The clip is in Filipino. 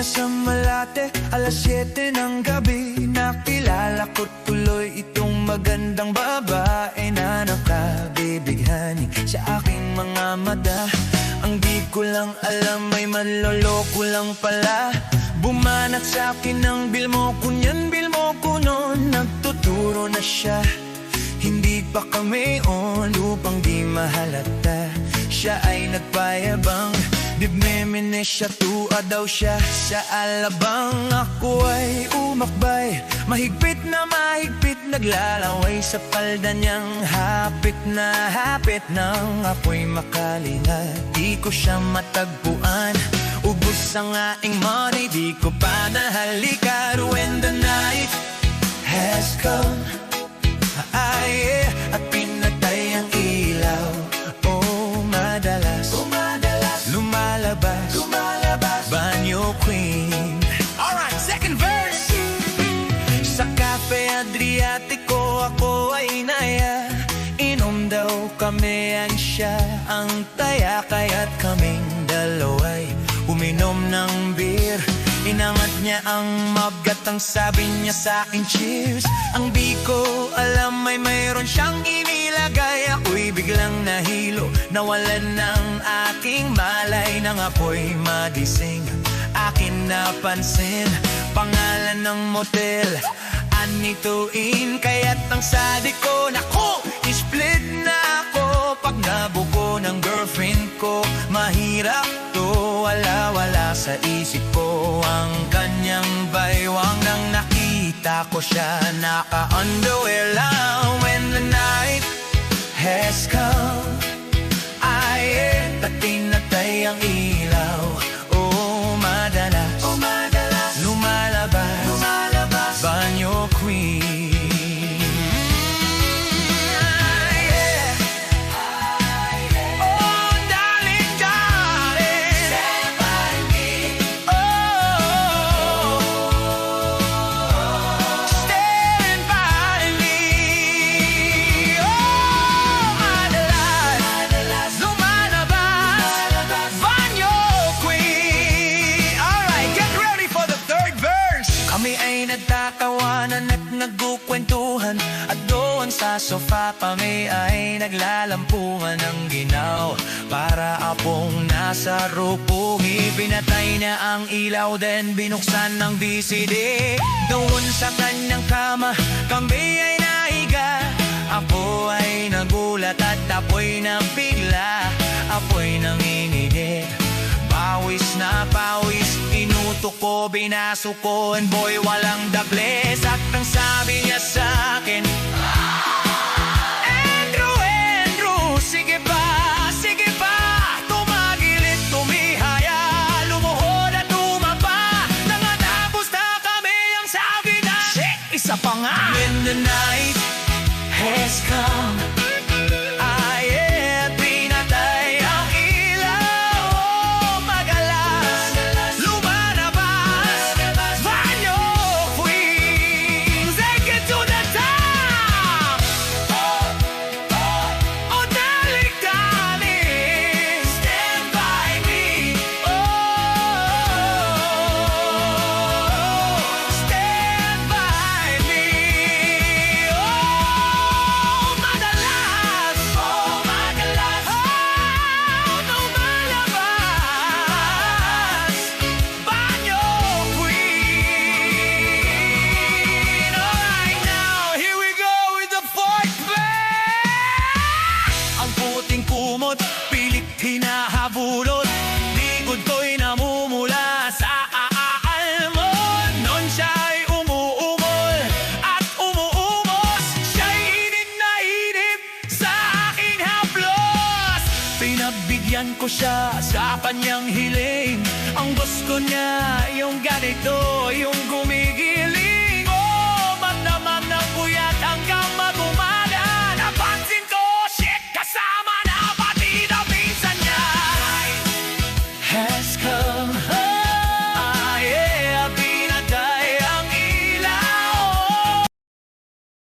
na sa Malate, alas 7 ng gabi. Nakilala ko tuloy itong magandang babae na nakabibighani sa aking mga mata. Ang di ko lang alam ay manloloko lang pala. Bumanat sa akin ng bil mo ko niyan, bil mo ko noon. Nagtuturo na siya, hindi pa kami on, upang di mahalata. Siya ay nagpayabang, dibmemene siya, tua daw siya sa alabang. Ako ay umakbay, mahigpit na mahigpit, naglalaway sa palda niyang hapit na hapit. Nang ako'y makalinga, di ko siya matagpuan. Ubus ang aking money, di ko pa nahalikan. When the night has come, at pinatay ang ilaw, madalas lumalabas Banyo Queen. Alright, second verse. Sa Cafe Adriatico ako ay naya, inom daw kami ang siya ang taya. Kaya't kaming dalaway uminom ng beer. Inangat niya ang mug at ang sabi niya sa akin, cheers. Ang di ko alam ay mayroon siyang inilagay. Ako'y biglang nahilo, nawalan ng aking malay. Nang ako'y madising, akin napansin pangalan ng motel, Anituin. Kaya't ang sadik ko, naku, split na ako. Pag nabuko ng girlfriend ko, mahirap to. Wala sa isip ko ang kanyang baywang. Nang nakita ko siya, naka-underwear lang. When the night has come, pinatay ang ilaw. Madalas lumalabas Banyo Queen. Nagtatawanan at nagkukwentuhan, at doon sa sofa kami ay naglalampuhan ng ginaw. Para apong nasa rupong, ipinatay na ang ilaw, then binuksan ng VCD. Doon sa kanyang kama kami ay nahiga. Ako ay nagulat at apoy na bigla, apoy nanginginig. Pawis na pawis, inutok ko, binasok ko, and boy, walang dable. Saktang sabi niya sa akin, Andrew, sige pa, tumagilid, tumihaya, lumuhod at tumapa. Nangatapos na kami ang sabi na, shit, isa pa nga. When the night has come, pilit hinahabulot, likod ko'y namumula sa aalmon. Noon siya'y umuumol at umuumos, siya'y inip na inip sa aking haplos. Pinagbigyan ko siya sa kanyang hiling, ang gusto niya yung ganito, yung gumigil